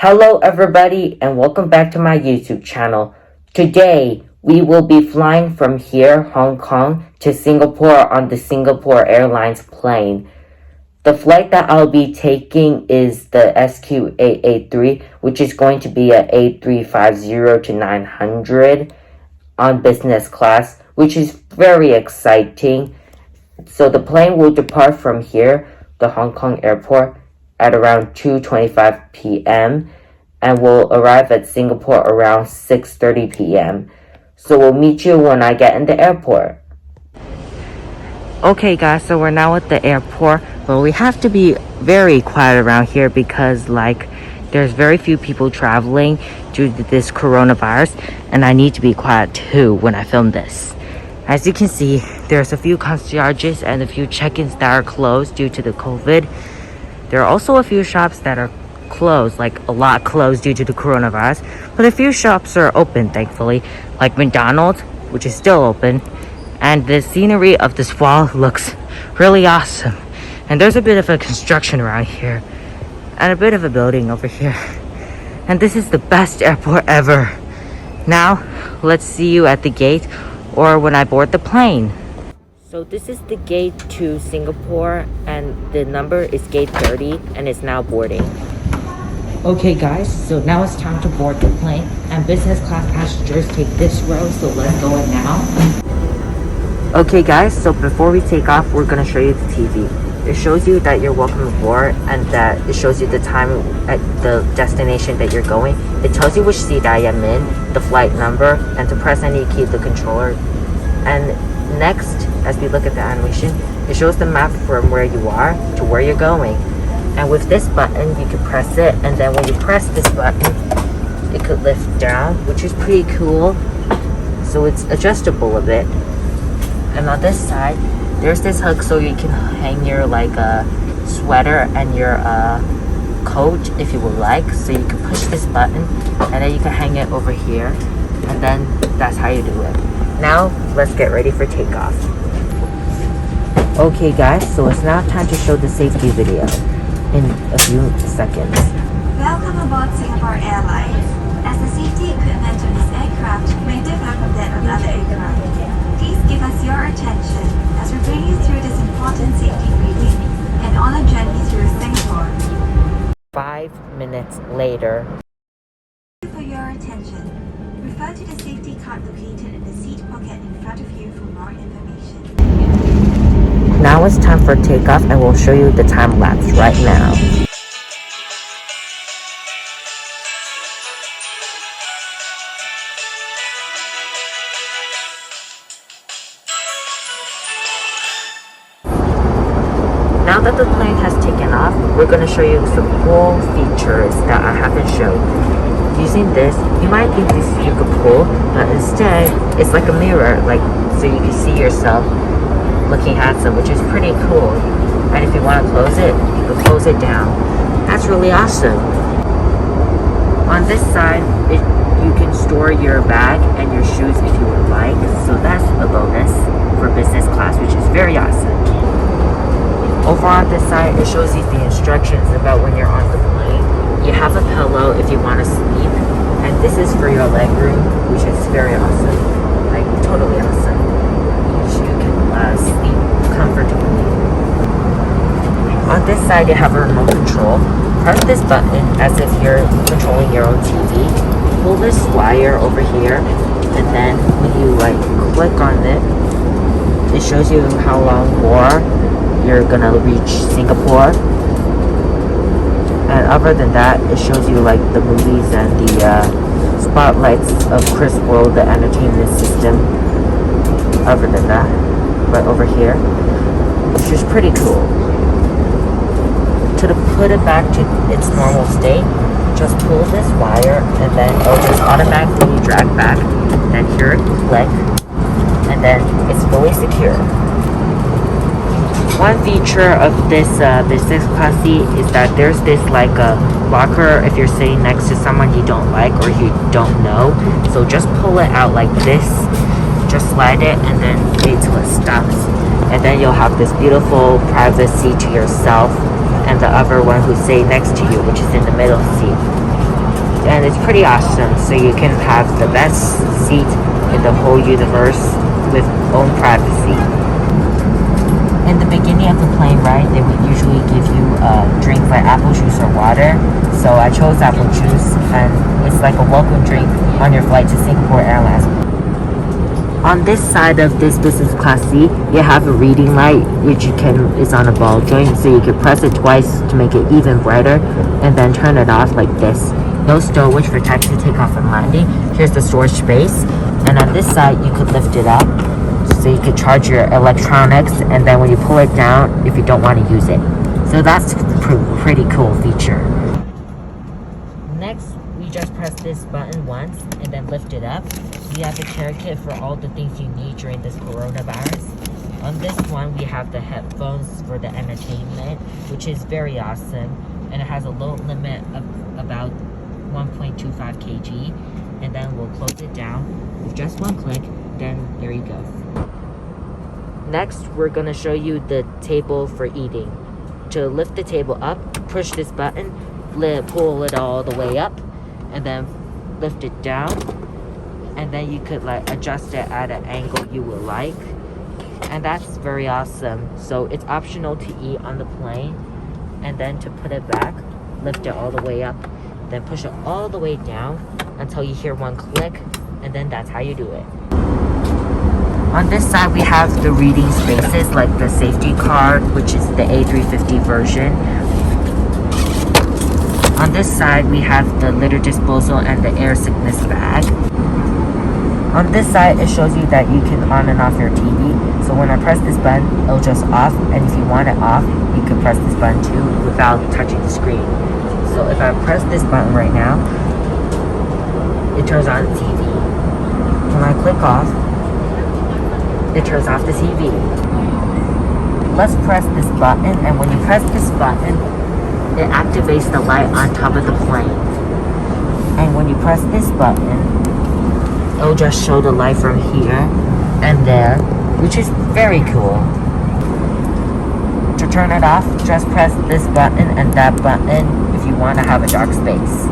Hello everybody and welcome back to my YouTube channel. Today we will be flying from here, Hong Kong, to Singapore on the Singapore Airlines plane. The flight that I'll be taking is the SQ883, which is going to be a A350-900 on business class, which is very exciting. So the plane will depart from here, the Hong Kong airport, at around 2:25 p.m. and will arrive at Singapore around 6:30 p.m. So we'll meet you when I get in the airport. Okay guys, so we're now at the airport. Well, we have to be very quiet around here because there's very few people traveling due to this coronavirus, and I need to be quiet too when I film this. As you can see, there's a few concierges and a few check-ins that are closed due to the COVID. There are also a few shops that are closed, like a lot closed due to the coronavirus, but a few shops are open, thankfully, like McDonald's, which is still open. And the scenery of this wall looks really awesome. And there's a bit of a construction around here and a bit of a building over here. And this is the best airport ever. Now, let's see you at the gate or when I board the plane. So this is the gate to Singapore, and the number is gate 30, and it's now boarding. Okay guys, so now it's time to board the plane, and business class passengers take this row, so let's go in now. Okay guys, so before we take off, we're gonna show you the TV. It shows you that you're welcome aboard, and that it shows you the time at the destination that you're going. It tells you which seat I am in, the flight number, and to press any key, the controller. And next, as we look at the animation, it shows the map from where you are to where you're going. And with this button, you can press it, and then when you press this button, it could lift down, which is pretty cool. So it's adjustable a bit. And on this side, there's this hook so you can hang your sweater and your coat if you would like. So you can push this button, and then you can hang it over here, and then that's how you do it. Now, let's get ready for takeoff. Okay guys, so it's now time to show the safety video in a few seconds. Welcome aboard Singapore Airlines. As the safety equipment on this aircraft may differ from that of other aircraft, please give us your attention as we bring you through this important safety briefing and on a journey through Singapore. 5 minutes later. Thank you for your attention. Refer to the safety card located in the seat pocket in front of you for more information. Now it's time for takeoff, and we'll show you the time lapse right now. Now that the plane has taken off, we're going to show you some cool features that I haven't shown. Using this, you might think this you could pull, but instead, it's like a mirror, so you can see yourself looking handsome, which is pretty cool. And if you want to close it, you can close it down. That's really awesome. On this side, you can store your bag and your shoes if you would like, so that's a bonus for business class, which is very awesome. Over on this side, it shows you the instructions about when you're on the plane. You have a pillow if you want to sleep, and this is for your leg room, which is very awesome, totally awesome. You can sleep comfortably. On this side, you have a remote control. Press this button as if you're controlling your own TV. Pull this wire over here, and then when you click on it, it shows you how long more you're gonna reach Singapore. And other than that, it shows you the movies and the spotlights of Chris World, the entertainment system. Other than that, right over here, which is pretty cool. To put it back to its normal state, just pull this wire, and then it'll just automatically drag back. And here, click, and then it's fully secure. One feature of this business class seat is that there's this a locker if you're sitting next to someone you don't like or you don't know. So just pull it out like this, just slide it, and then wait till it stops. And then you'll have this beautiful privacy to yourself and the other one who's sitting next to you, which is in the middle seat. and it's pretty awesome. So you can have the best seat in the whole universe with own privacy. In the beginning of the plane ride, they would usually give you a drink like apple juice or water. So I chose apple juice, and it's like a welcome drink on your flight to Singapore Airlines. On this side of this business class seat, you have a reading light which is on a ball joint, so you can press it twice to make it even brighter and then turn it off like this. No stowage for taxi, takeoff, and landing. Here's the storage space, and on this side you could lift it up so you could charge your electronics, and then when you pull it down if you don't want to use it. So that's a pretty cool feature. Next, we just press this button once and then lift it up. You have a care kit for all the things you need during this coronavirus. On this one, we have the headphones for the entertainment, which is very awesome, and it has a load limit of about 1.25 kg, and then we'll close it down with just one click. Then there you go. Next, we're gonna show you the table for eating. To lift the table up, push this button, pull it all the way up, and then lift it down, and then you could like adjust it at an angle you would like, and that's very awesome. So it's optional to eat on the plane, and then to put it back, lift it all the way up, then push it all the way down until you hear one click, and then that's how you do it. On this side, we have the reading spaces like the safety card, which is the A350 version. On this side, we have the litter disposal and the air sickness bag. On this side, it shows you that you can on and off your TV. So when I press this button, it'll just off, and if you want it off, you can press this button too without touching the screen. So if I press this button right now, it turns on the TV. When I click off, it turns off the TV. Let's press this button, and when you press this button, it activates the light on top of the plane. And when you press this button, it'll just show the light from here and there, which is very cool. To turn it off, just press this button and that button if you want to have a dark space.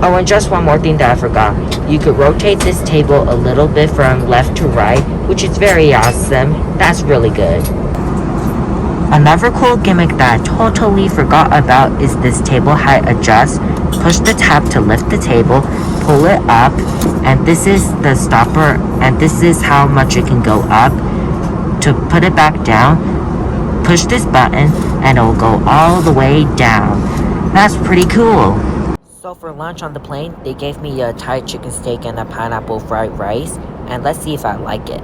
Oh, and just one more thing that I forgot. You could rotate this table a little bit from left to right, which is very awesome. That's really good. Another cool gimmick that I totally forgot about is this table height adjust. Push the tab to lift the table, pull it up, and this is the stopper, and this is how much it can go up. To put it back down, push this button and it will go all the way down. That's pretty cool. So for lunch on the plane, they gave me a Thai chicken steak and a pineapple fried rice, and let's see if I like it.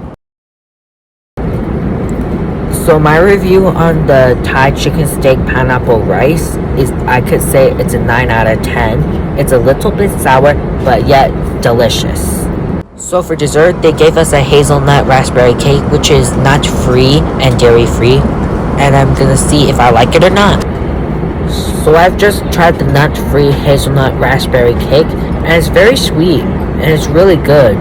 So my review on the Thai chicken steak pineapple rice is, I could say it's a 9 out of 10. It's a little bit sour, but yet delicious. So for dessert, they gave us a hazelnut raspberry cake, which is nut-free and dairy-free, and I'm gonna see if I like it or not. So I've just tried the nut-free hazelnut raspberry cake, and it's very sweet, and it's really good.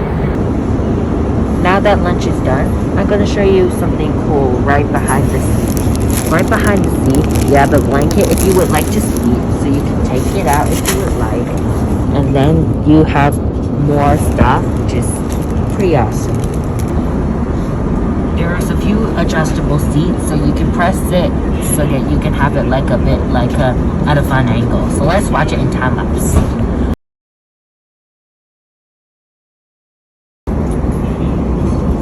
Now that lunch is done, I'm going to show you something cool right behind the seat. Right behind the seat, you have a blanket if you would like to sleep, so you can take it out if you would like. And then you have more stuff, which is pretty awesome. There's a few adjustable seats, so you can press it so that you can have it like a bit like at a fun angle. So let's watch it in time lapse.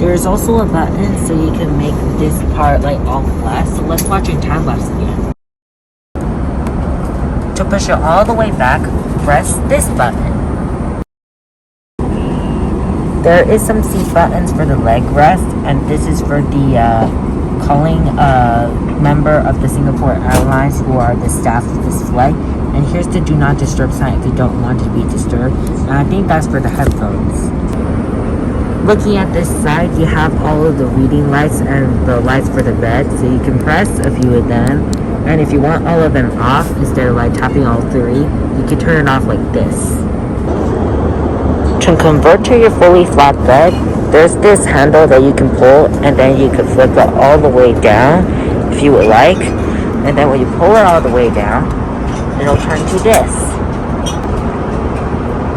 There's also a button so you can make this part like all flat. So let's watch it in time lapse again. To push it all the way back, press this button. There is some seat buttons for the leg rest, and this is for the calling a member of the Singapore Airlines who are the staff of this flight. And here's the do not disturb sign if you don't want to be disturbed. And I think that's for the headphones. Looking at this side, you have all of the reading lights and the lights for the bed, so you can press a few of them. And if you want all of them off, instead of like tapping all three, you can turn it off like this. To convert to your fully flat bed, there's this handle that you can pull, and then you can flip it all the way down if you would like. And then when you pull it all the way down, it'll turn to this.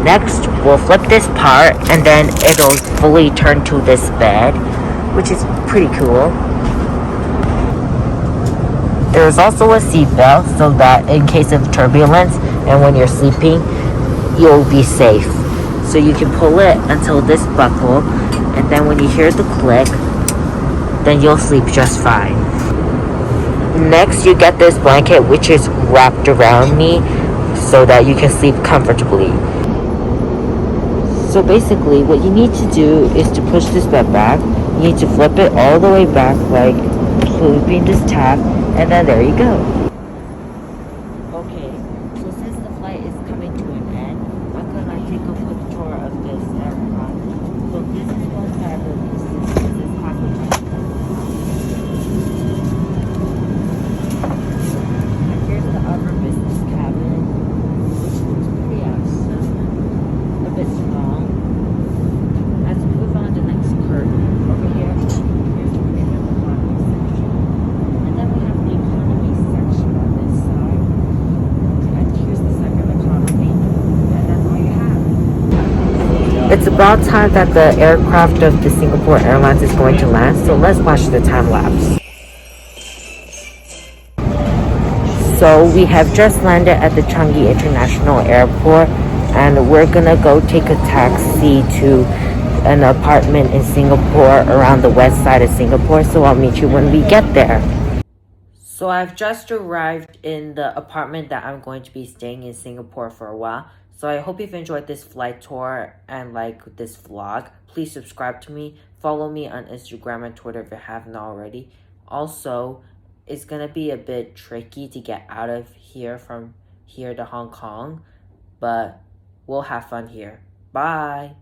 Next, we'll flip this part and then it'll fully turn to this bed, which is pretty cool. There's also a seat belt so that in case of turbulence and when you're sleeping, you'll be safe. So you can pull it until this buckle, and then when you hear the click, then you'll sleep just fine. Next, you get this blanket which is wrapped around me so that you can sleep comfortably. So basically, what you need to do is to push this bed back. You need to flip it all the way back, like flipping this tab, and then there you go. Okay, so since the flight is coming to an end, I'm gonna take a quick tour of this aircraft. So this is one cabin. This is cockpit. And here's the upper business cabin, which looks pretty awesome. A bit small. Let's move on to the next curtain over here. Here's the middle economy section. And then we have the economy section on this side. And here's the second economy. And that's all you have. It's about time that the aircraft of the Singapore Airlines is going to land, so let's watch the time lapse. So we have just landed at the Changi International Airport, and we're gonna go take a taxi to an apartment in Singapore around the west side of Singapore, so I'll meet you when we get there. So I've just arrived in the apartment that I'm going to be staying in Singapore for a while. So I hope you've enjoyed this flight tour and like this vlog. Please subscribe to me. Follow me on Instagram and Twitter if you haven't already. Also, it's gonna be a bit tricky to get out of here from here to Hong Kong, but we'll have fun here. Bye!